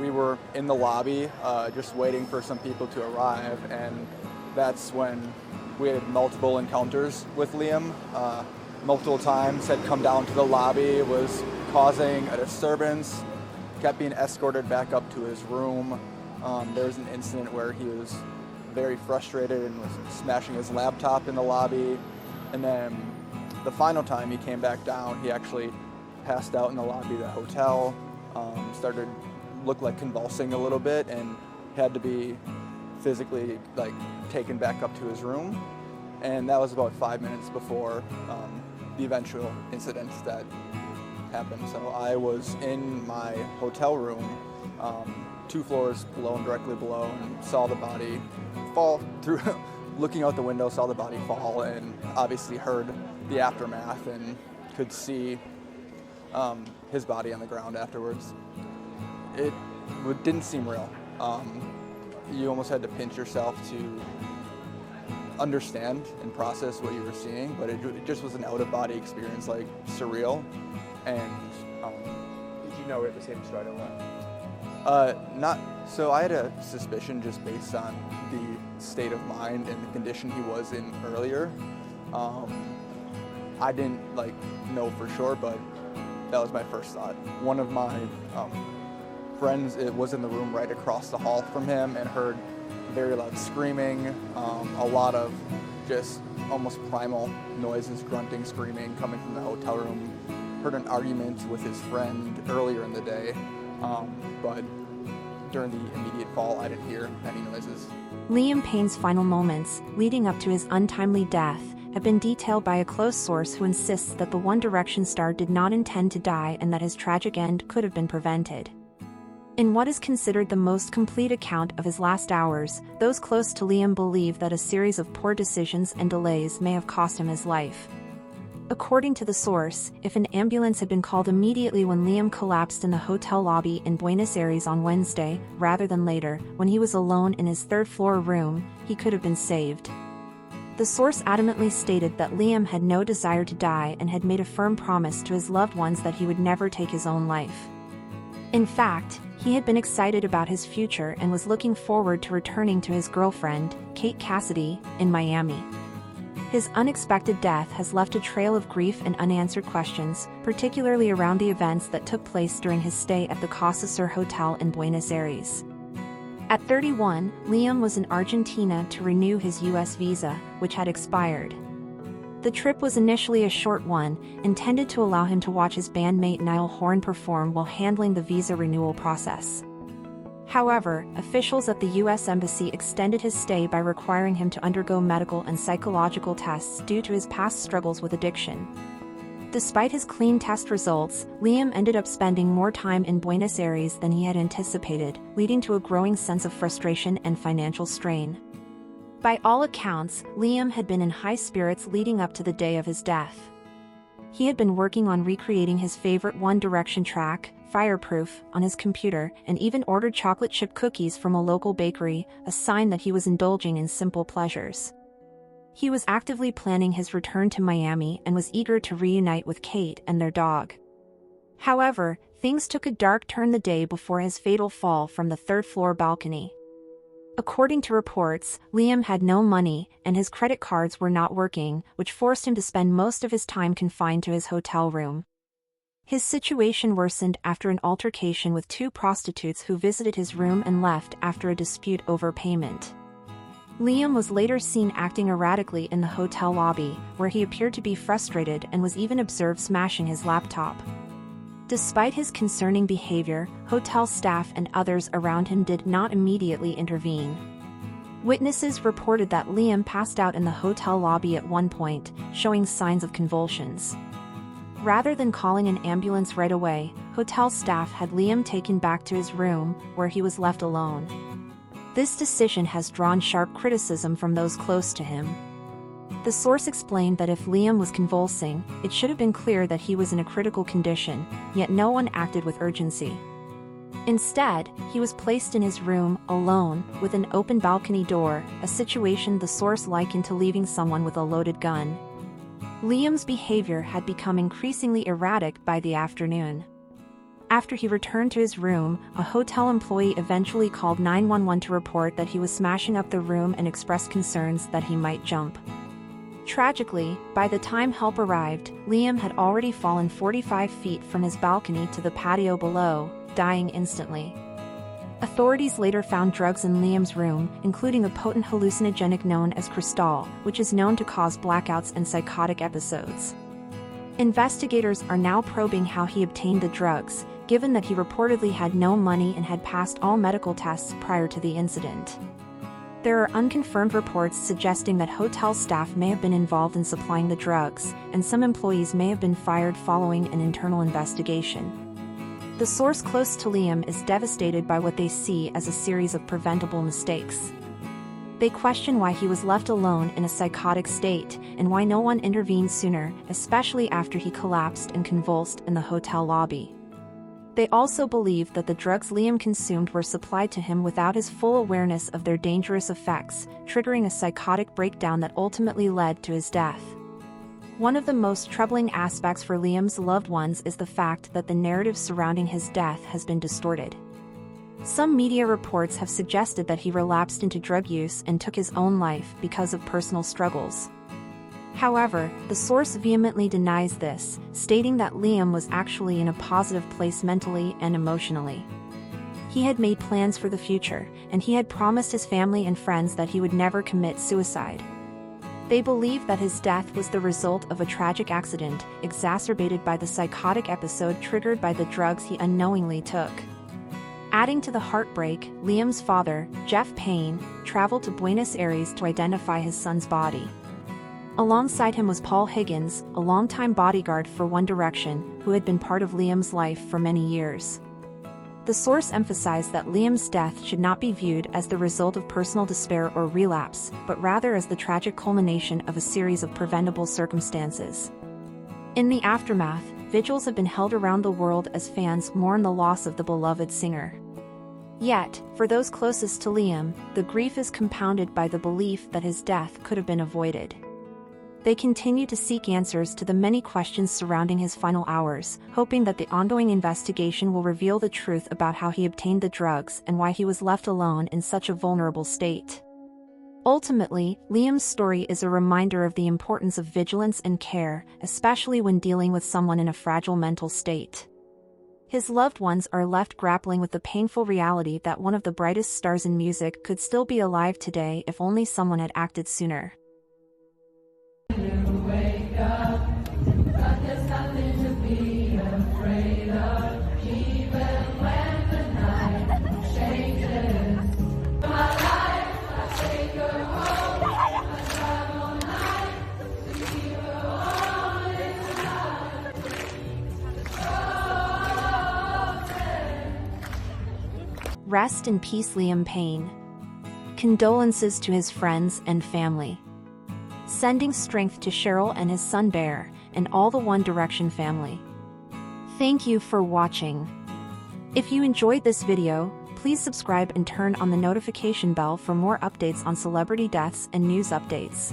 we were in the lobby just waiting for some people to arrive, and that's when we had multiple encounters with Liam. Multiple times had come down to the lobby, was causing a disturbance, kept being escorted back up to his room. There was an incident where he was very frustrated and was smashing his laptop in the lobby. And then the final time he came back down, he actually passed out in the lobby of the hotel, looked like convulsing a little bit, and had to be physically taken back up to his room. And that was about 5 minutes before the eventual incident that happened. So I was in my hotel room, 2 floors below and directly below, and saw the body fall through, looking out the window, saw the body fall, and obviously heard the aftermath and could see his body on the ground afterwards. It didn't seem real. You almost had to pinch yourself to understand and process what you were seeing, but it just was an out-of-body experience, surreal. And did you know it was him straight away? So I had a suspicion just based on the state of mind and the condition he was in earlier. I didn't know for sure, but that was my first thought. One of my friends was in the room right across the hall from him and heard very loud screaming, a lot of just almost primal noises, grunting, screaming coming from the hotel room. Heard an argument with his friend earlier in the day, but during the immediate fall, I didn't hear any noises. Liam Payne's final moments, leading up to his untimely death, have been detailed by a close source who insists that the One Direction star did not intend to die and that his tragic end could have been prevented. In what is considered the most complete account of his last hours, those close to Liam believe that a series of poor decisions and delays may have cost him his life. According to the source, if an ambulance had been called immediately when Liam collapsed in the hotel lobby in Buenos Aires on Wednesday, rather than later, when he was alone in his third-floor room, he could have been saved. The source adamantly stated that Liam had no desire to die and had made a firm promise to his loved ones that he would never take his own life. In fact, he had been excited about his future and was looking forward to returning to his girlfriend, Kate Cassidy, in Miami. His unexpected death has left a trail of grief and unanswered questions, particularly around the events that took place during his stay at the Casa Sur Hotel in Buenos Aires. At 31, Liam was in Argentina to renew his U.S. visa, which had expired. The trip was initially a short one, intended to allow him to watch his bandmate Niall Horan perform while handling the visa renewal process. However, officials at the U.S. Embassy extended his stay by requiring him to undergo medical and psychological tests due to his past struggles with addiction. Despite his clean test results, Liam ended up spending more time in Buenos Aires than he had anticipated, leading to a growing sense of frustration and financial strain. By all accounts, Liam had been in high spirits leading up to the day of his death. He had been working on recreating his favorite One Direction track, Fireproof, on his computer, and even ordered chocolate chip cookies from a local bakery, a sign that he was indulging in simple pleasures. He was actively planning his return to Miami and was eager to reunite with Kate and their dog. However, things took a dark turn the day before his fatal fall from the third-floor balcony. According to reports, Liam had no money, and his credit cards were not working, which forced him to spend most of his time confined to his hotel room. His situation worsened after an altercation with 2 prostitutes who visited his room and left after a dispute over payment. Liam was later seen acting erratically in the hotel lobby, where he appeared to be frustrated and was even observed smashing his laptop. Despite his concerning behavior, hotel staff and others around him did not immediately intervene. Witnesses reported that Liam passed out in the hotel lobby at one point, showing signs of convulsions. Rather than calling an ambulance right away, hotel staff had Liam taken back to his room, where he was left alone. This decision has drawn sharp criticism from those close to him. The source explained that if Liam was convulsing, it should have been clear that he was in a critical condition, yet no one acted with urgency. Instead, he was placed in his room, alone, with an open balcony door, a situation the source likened to leaving someone with a loaded gun. Liam's behavior had become increasingly erratic by the afternoon. After he returned to his room, a hotel employee eventually called 911 to report that he was smashing up the room and expressed concerns that he might jump. Tragically, by the time help arrived, Liam had already fallen 45 feet from his balcony to the patio below, dying instantly. Authorities later found drugs in Liam's room, including a potent hallucinogenic known as Cristal, which is known to cause blackouts and psychotic episodes. Investigators are now probing how he obtained the drugs, given that he reportedly had no money and had passed all medical tests prior to the incident. There are unconfirmed reports suggesting that hotel staff may have been involved in supplying the drugs, and some employees may have been fired following an internal investigation. The source close to Liam is devastated by what they see as a series of preventable mistakes. They question why he was left alone in a psychotic state, and why no one intervened sooner, especially after he collapsed and convulsed in the hotel lobby. They also believe that the drugs Liam consumed were supplied to him without his full awareness of their dangerous effects, triggering a psychotic breakdown that ultimately led to his death. One of the most troubling aspects for Liam's loved ones is the fact that the narrative surrounding his death has been distorted. Some media reports have suggested that he relapsed into drug use and took his own life because of personal struggles. However, the source vehemently denies this, stating that Liam was actually in a positive place mentally and emotionally. He had made plans for the future, and he had promised his family and friends that he would never commit suicide. They believe that his death was the result of a tragic accident, exacerbated by the psychotic episode triggered by the drugs he unknowingly took. Adding to the heartbreak, Liam's father, Jeff Payne, traveled to Buenos Aires to identify his son's body. Alongside him was Paul Higgins, a longtime bodyguard for One Direction, who had been part of Liam's life for many years. The source emphasized that Liam's death should not be viewed as the result of personal despair or relapse, but rather as the tragic culmination of a series of preventable circumstances. In the aftermath, vigils have been held around the world as fans mourn the loss of the beloved singer. Yet, for those closest to Liam, the grief is compounded by the belief that his death could have been avoided. They continue to seek answers to the many questions surrounding his final hours, hoping that the ongoing investigation will reveal the truth about how he obtained the drugs and why he was left alone in such a vulnerable state. Ultimately, Liam's story is a reminder of the importance of vigilance and care, especially when dealing with someone in a fragile mental state. His loved ones are left grappling with the painful reality that one of the brightest stars in music could still be alive today if only someone had acted sooner. Rest in peace, Liam Payne. Condolences to his friends and family. Sending strength to Cheryl and his son Bear, and all the One Direction family. Thank you for watching. If you enjoyed this video, please subscribe and turn on the notification bell for more updates on celebrity deaths and news updates.